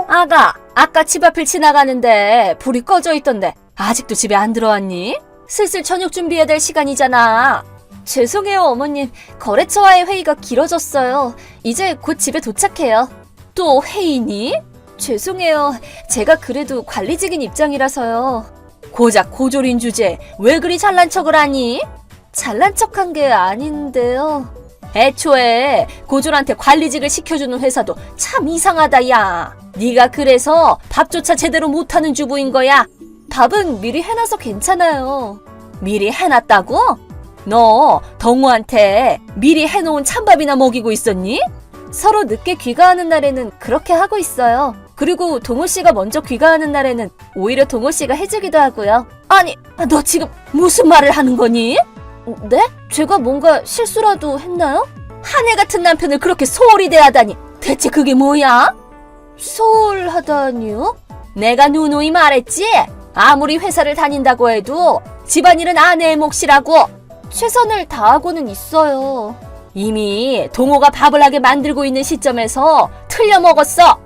아가, 아까 집 앞을 지나가는데 불이 꺼져 있던데 아직도 집에 안 들어왔니? 슬슬 저녁 준비해야 될 시간이잖아. 죄송해요, 어머님. 거래처와의 회의가 길어졌어요. 이제 곧 집에 도착해요. 또 회의니? 죄송해요. 제가 그래도 관리직인 입장이라서요. 고작 고졸인 주제에 왜 그리 잘난 척을 하니? 잘난 척한 게 아닌데요. 애초에 고졸한테 관리직을 시켜주는 회사도 참 이상하다, 야. 네가 그래서 밥조차 제대로 못하는 주부인 거야. 밥은 미리 해놔서 괜찮아요. 미리 해놨다고? 너 덩우한테 미리 해놓은 찬밥이나 먹이고 있었니? 서로 늦게 귀가하는 날에는 그렇게 하고 있어요. 그리고 동호 씨가 먼저 귀가하는 날에는 오히려 동호 씨가 해주기도 하고요. 아니, 너 지금 무슨 말을 하는 거니? 네? 제가 뭔가 실수라도 했나요? 하늘 같은 남편을 그렇게 소홀히 대하다니 대체 그게 뭐야? 소홀하다니요? 내가 누누이 말했지? 아무리 회사를 다닌다고 해도 집안일은 아내의 몫이라고. 최선을 다하고는 있어요. 이미 동호가 밥을 하게 만들고 있는 시점에서 틀려 먹었어.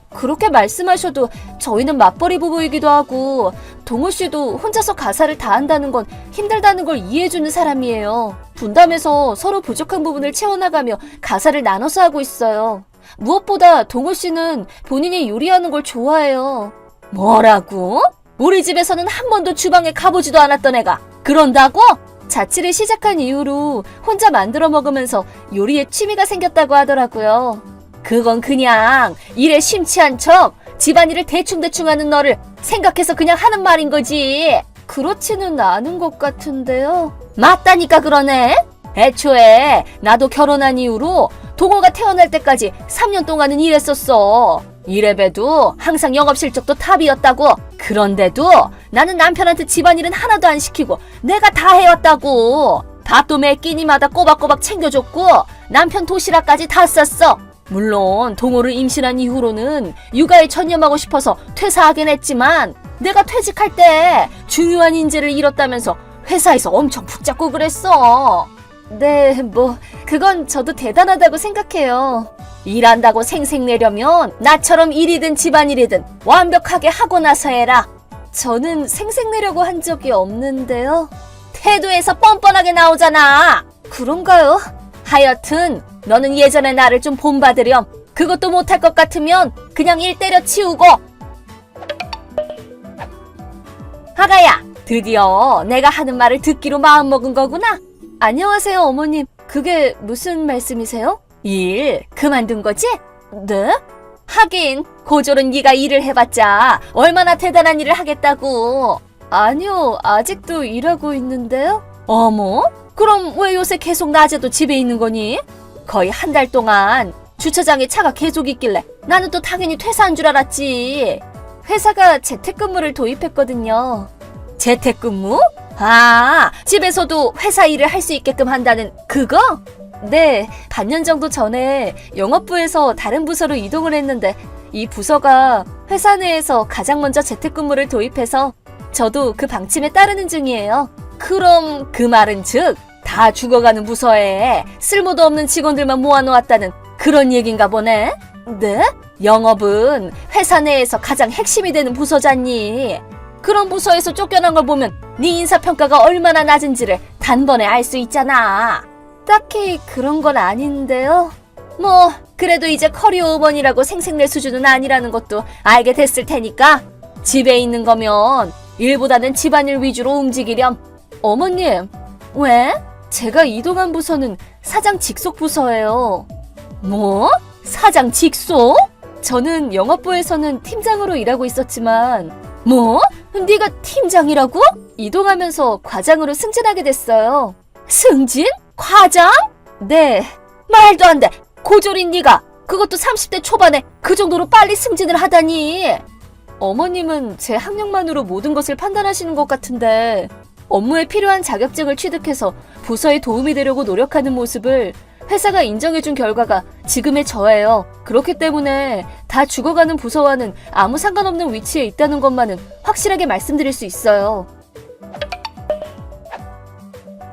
그렇게 말씀하셔도 저희는 맞벌이 부부이기도 하고 동호 씨도 혼자서 가사를 다 한다는 건 힘들다는 걸 이해해주는 사람이에요. 분담해서 서로 부족한 부분을 채워나가며 가사를 나눠서 하고 있어요. 무엇보다 동호 씨는 본인이 요리하는 걸 좋아해요. 뭐라고? 우리 집에서는 한 번도 주방에 가보지도 않았던 애가 그런다고? 자취를 시작한 이후로 혼자 만들어 먹으면서 요리에 취미가 생겼다고 하더라고요. 그건 그냥 일에 심취한 척 집안일을 대충대충 하는 너를 생각해서 그냥 하는 말인 거지. 그렇지는 않은 것 같은데요. 맞다니까 그러네. 애초에 나도 결혼한 이후로 동호가 태어날 때까지 3년 동안은 일했었어. 이래봬도 항상 영업 실적도 탑이었다고. 그런데도 나는 남편한테 집안일은 하나도 안 시키고 내가 다 해왔다고. 밥도 매 끼니마다 꼬박꼬박 챙겨줬고 남편 도시락까지 다 쌌어. 물론 동호를 임신한 이후로는 육아에 전념하고 싶어서 퇴사하긴 했지만 내가 퇴직할 때 중요한 인재를 잃었다면서 회사에서 엄청 붙잡고 그랬어. 네, 그건 저도 대단하다고 생각해요. 일한다고 생색내려면 나처럼 일이든 집안일이든 완벽하게 하고 나서 해라. 저는 생색내려고 한 적이 없는데요. 태도에서 뻔뻔하게 나오잖아. 그런가요? 하여튼 너는 예전에 나를 좀 본받으렴. 그것도 못할 것 같으면 그냥 일 때려치우고. 아가야, 드디어 내가 하는 말을 듣기로 마음먹은 거구나. 안녕하세요, 어머님. 그게 무슨 말씀이세요? 일 그만둔 거지? 네? 하긴 고졸은 네가 일을 해봤자 얼마나 대단한 일을 하겠다고. 아니요, 아직도 일하고 있는데요. 어머? 그럼 왜 요새 계속 낮에도 집에 있는 거니? 거의 한 달 동안 주차장에 차가 계속 있길래 나는 또 당연히 퇴사한 줄 알았지. 회사가 재택근무를 도입했거든요. 재택근무? 아, 집에서도 회사 일을 할 수 있게끔 한다는 그거? 네, 반년 정도 전에 영업부에서 다른 부서로 이동을 했는데 이 부서가 회사 내에서 가장 먼저 재택근무를 도입해서 저도 그 방침에 따르는 중이에요. 그럼 그 말은 즉 다 죽어가는 부서에 쓸모도 없는 직원들만 모아놓았다는 그런 얘긴가 보네? 네? 영업은 회사 내에서 가장 핵심이 되는 부서잖니. 그런 부서에서 쫓겨난 걸 보면 네 인사평가가 얼마나 낮은지를 단번에 알 수 있잖아. 딱히 그런 건 아닌데요. 그래도 이제 커리어 우먼이라고 생색낼 수준은 아니라는 것도 알게 됐을 테니까 집에 있는 거면 일보다는 집안일 위주로 움직이렴. 어머님, 왜? 제가 이동한 부서는 사장 직속 부서예요. 뭐? 사장 직속? 저는 영업부에서는 팀장으로 일하고 있었지만 뭐? 네가 팀장이라고? 이동하면서 과장으로 승진하게 됐어요. 승진? 과장? 네. 말도 안 돼. 고졸인 네가 그것도 30대 초반에 그 정도로 빨리 승진을 하다니. 어머님은 제 학력만으로 모든 것을 판단하시는 것 같은데 업무에 필요한 자격증을 취득해서 부서에 도움이 되려고 노력하는 모습을 회사가 인정해준 결과가 지금의 저예요. 그렇기 때문에 다 죽어가는 부서와는 아무 상관없는 위치에 있다는 것만은 확실하게 말씀드릴 수 있어요.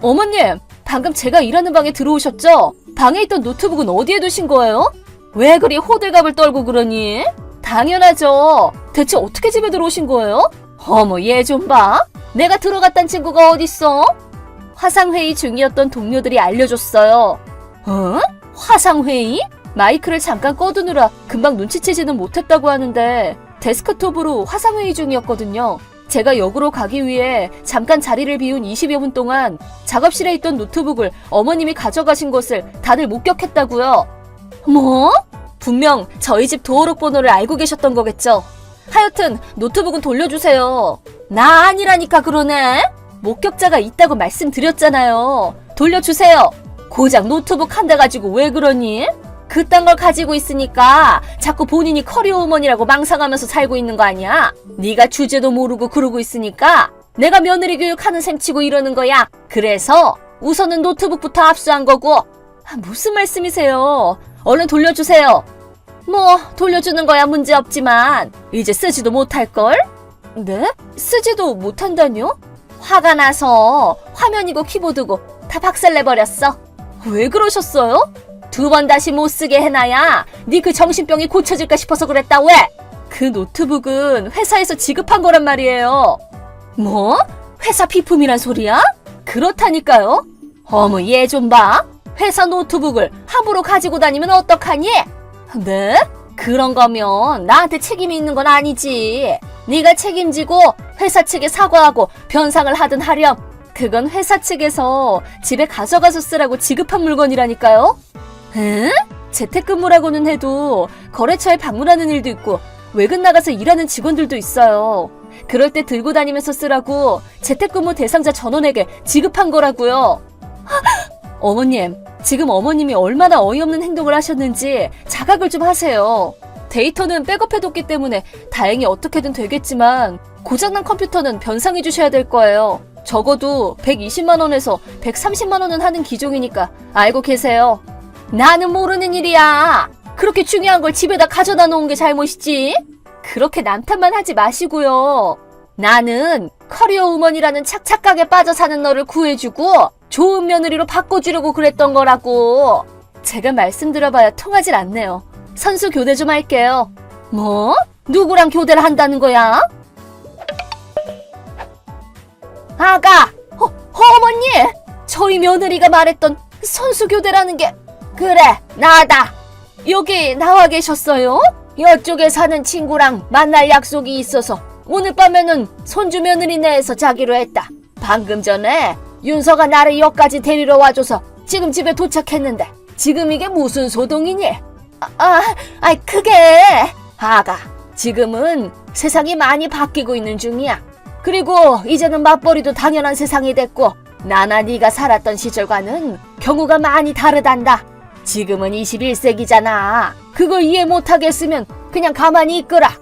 어머님, 방금 제가 일하는 방에 들어오셨죠? 방에 있던 노트북은 어디에 두신 거예요? 왜 그리 호들갑을 떨고 그러니? 당연하죠. 대체 어떻게 집에 들어오신 거예요? 어머, 얘 좀 봐. 내가 들어갔단 친구가 어딨어? 화상회의 중이었던 동료들이 알려줬어요. 어? 화상회의? 마이크를 잠깐 꺼두느라 금방 눈치채지는 못했다고 하는데 데스크톱으로 화상회의 중이었거든요. 제가 역으로 가기 위해 잠깐 자리를 비운 20여 분 동안 작업실에 있던 노트북을 어머님이 가져가신 것을 다들 목격했다고요. 뭐? 분명 저희 집 도어록 번호를 알고 계셨던 거겠죠. 하여튼 노트북은 돌려주세요. 나 아니라니까 그러네. 목격자가 있다고 말씀드렸잖아요. 돌려주세요. 고작 노트북 한 대 가지고 왜 그러니? 그딴 걸 가지고 있으니까 자꾸 본인이 커리어 우먼이라고 망상하면서 살고 있는 거 아니야? 네가 주제도 모르고 그러고 있으니까 내가 며느리 교육하는 셈 치고 이러는 거야. 그래서 우선은 노트북부터 압수한 거고. 무슨 말씀이세요? 얼른 돌려주세요. 뭐 돌려주는 거야 문제없지만 이제 쓰지도 못할걸? 네? 쓰지도 못한다뇨? 화가 나서 화면이고 키보드고 다 박살내버렸어. 왜 그러셨어요? 2번 다시 못 쓰게 해놔야 네 그 정신병이 고쳐질까 싶어서 그랬다. 왜? 그 노트북은 회사에서 지급한 거란 말이에요. 뭐? 회사 비품이란 소리야? 그렇다니까요. 어머, 얘 좀 봐. 회사 노트북을 함부로 가지고 다니면 어떡하니? 네? 그런 거면 나한테 책임이 있는 건 아니지. 네가 책임지고 회사 측에 사과하고 변상을 하든 하렴. 그건 회사 측에서 집에 가져가서 쓰라고 지급한 물건이라니까요. 응? 재택근무라고는 해도 거래처에 방문하는 일도 있고 외근 나가서 일하는 직원들도 있어요. 그럴 때 들고 다니면서 쓰라고 재택근무 대상자 전원에게 지급한 거라고요. 어머님, 지금 어머님이 얼마나 어이없는 행동을 하셨는지 자각을 좀 하세요. 데이터는 백업해뒀기 때문에 다행히 어떻게든 되겠지만 고장난 컴퓨터는 변상해 주셔야 될 거예요. 적어도 120만 원에서 130만 원은 하는 기종이니까 알고 계세요. 나는 모르는 일이야. 그렇게 중요한 걸 집에다 가져다 놓은 게 잘못이지. 그렇게 남탓만 하지 마시고요. 나는 커리어 우먼이라는 착각에 빠져 사는 너를 구해주고 좋은 며느리로 바꿔주려고 그랬던 거라고. 제가 말씀드려봐야 통하질 않네요. 선수 교대 좀 할게요. 뭐? 누구랑 교대를 한다는 거야? 아가! 어머니! 저희 며느리가 말했던 선수 교대라는 게 그래, 나다. 여기 나와 계셨어요? 이쪽에 사는 친구랑 만날 약속이 있어서 오늘 밤에는 손주 며느리네에서 자기로 했다. 방금 전에 윤서가 나를 여기까지 데리러 와줘서 지금 집에 도착했는데 지금 이게 무슨 소동이니? 그게 아가, 지금은 세상이 많이 바뀌고 있는 중이야. 그리고 이제는 맞벌이도 당연한 세상이 됐고 나나 네가 살았던 시절과는 경우가 많이 다르단다. 지금은 21세기잖아. 그걸 이해 못하겠으면 그냥 가만히 있거라.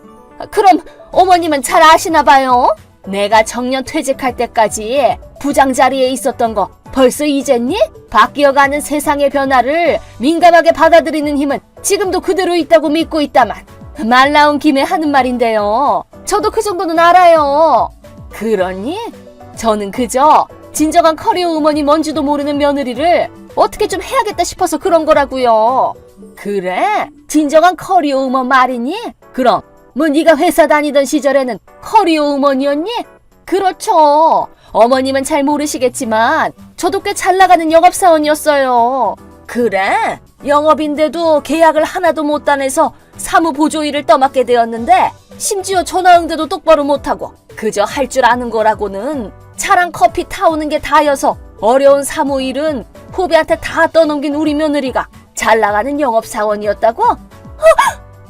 그럼 어머님은 잘 아시나 봐요. 내가 정년 퇴직할 때까지 부장 자리에 있었던 거 벌써 잊었니? 바뀌어가는 세상의 변화를 민감하게 받아들이는 힘은 지금도 그대로 있다고 믿고 있다만 말 나온 김에 하는 말인데요. 저도 그 정도는 알아요. 그러니? 저는 그저 진정한 커리어 우먼이 뭔지도 모르는 며느리를 어떻게 좀 해야겠다 싶어서 그런 거라고요. 그래? 진정한 커리어 우먼 말이니? 그럼 뭐 네가 회사 다니던 시절에는 커리어 우먼이었니? 그렇죠. 어머님은 잘 모르시겠지만 저도 꽤 잘 나가는 영업사원이었어요. 그래? 영업인데도 계약을 하나도 못 따내서 사무보조 일을 떠맡게 되었는데 심지어 전화 응대도 똑바로 못하고 그저 할 줄 아는 거라고는 차랑 커피 타오는 게 다여서 어려운 사무일은 후배한테 다 떠넘긴 우리 며느리가 잘 나가는 영업사원이었다고?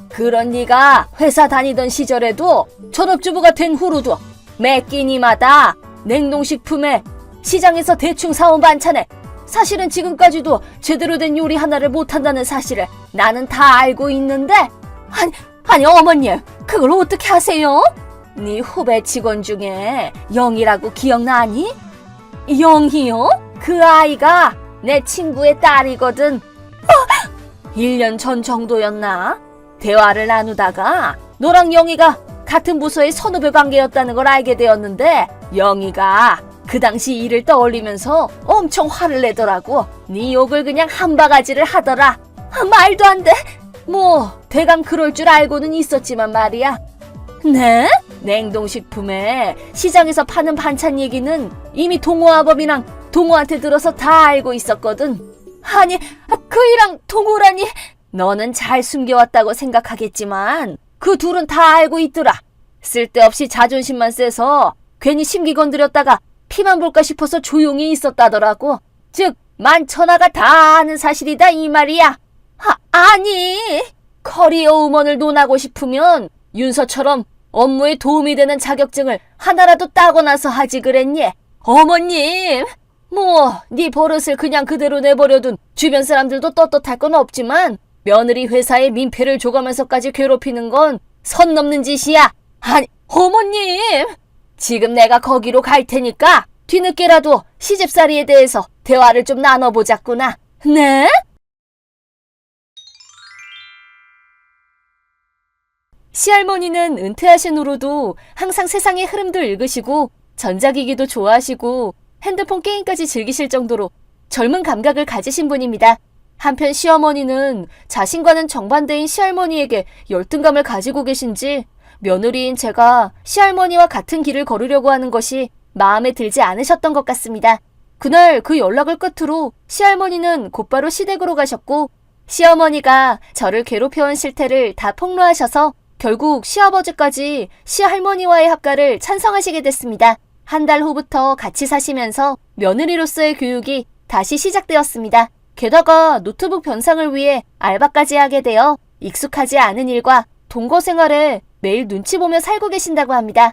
그런 네가 회사 다니던 시절에도 전업주부가 된 후로도 매 끼니마다 냉동식품에 시장에서 대충 사온 반찬에 사실은 지금까지도 제대로 된 요리 하나를 못한다는 사실을 나는 다 알고 있는데 아니 어머님, 그걸 어떻게 하세요? 네 후배 직원 중에 영이라고 기억나니? 영이요? 그 아이가 내 친구의 딸이거든. 1년 전 정도였나? 대화를 나누다가 너랑 영희가 같은 부서의 선후배 관계였다는 걸 알게 되었는데 영희가 그 당시 일을 떠올리면서 엄청 화를 내더라고. 네 욕을 그냥 한 바가지를 하더라. 말도 안 돼. 뭐 대강 그럴 줄 알고는 있었지만 말이야. 네? 냉동식품에 시장에서 파는 반찬 얘기는 이미 동호아범이랑 동호한테 들어서 다 알고 있었거든. 아니, 그이랑 동호라니. 너는 잘 숨겨왔다고 생각하겠지만 그 둘은 다 알고 있더라. 쓸데없이 자존심만 세서 괜히 심기 건드렸다가 피만 볼까 싶어서 조용히 있었다더라고. 즉 만천하가 다 아는 사실이다 이 말이야. 아니, 커리어 우먼을 논하고 싶으면 윤서처럼 업무에 도움이 되는 자격증을 하나라도 따고 나서 하지 그랬니? 어머님, 뭐 네 버릇을 그냥 그대로 내버려둔 주변 사람들도 떳떳할 건 없지만 며느리 회사에 민폐를 줘가면서까지 괴롭히는 건 선 넘는 짓이야. 아니, 어머님, 지금 내가 거기로 갈 테니까 뒤늦게라도 시집살이에 대해서 대화를 좀 나눠보자꾸나. 네? 시할머니는 은퇴하신 후로도 항상 세상의 흐름도 읽으시고 전자기기도 좋아하시고 핸드폰 게임까지 즐기실 정도로 젊은 감각을 가지신 분입니다. 한편 시어머니는 자신과는 정반대인 시할머니에게 열등감을 가지고 계신지 며느리인 제가 시할머니와 같은 길을 걸으려고 하는 것이 마음에 들지 않으셨던 것 같습니다. 그날 그 연락을 끝으로 시할머니는 곧바로 시댁으로 가셨고 시어머니가 저를 괴롭혀온 실태를 다 폭로하셔서 결국 시아버지까지 시할머니와의 합가를 찬성하시게 됐습니다. 한 달 후부터 같이 사시면서 며느리로서의 교육이 다시 시작되었습니다. 게다가 노트북 변상을 위해 알바까지 하게 되어 익숙하지 않은 일과 동거 생활에 매일 눈치 보며 살고 계신다고 합니다.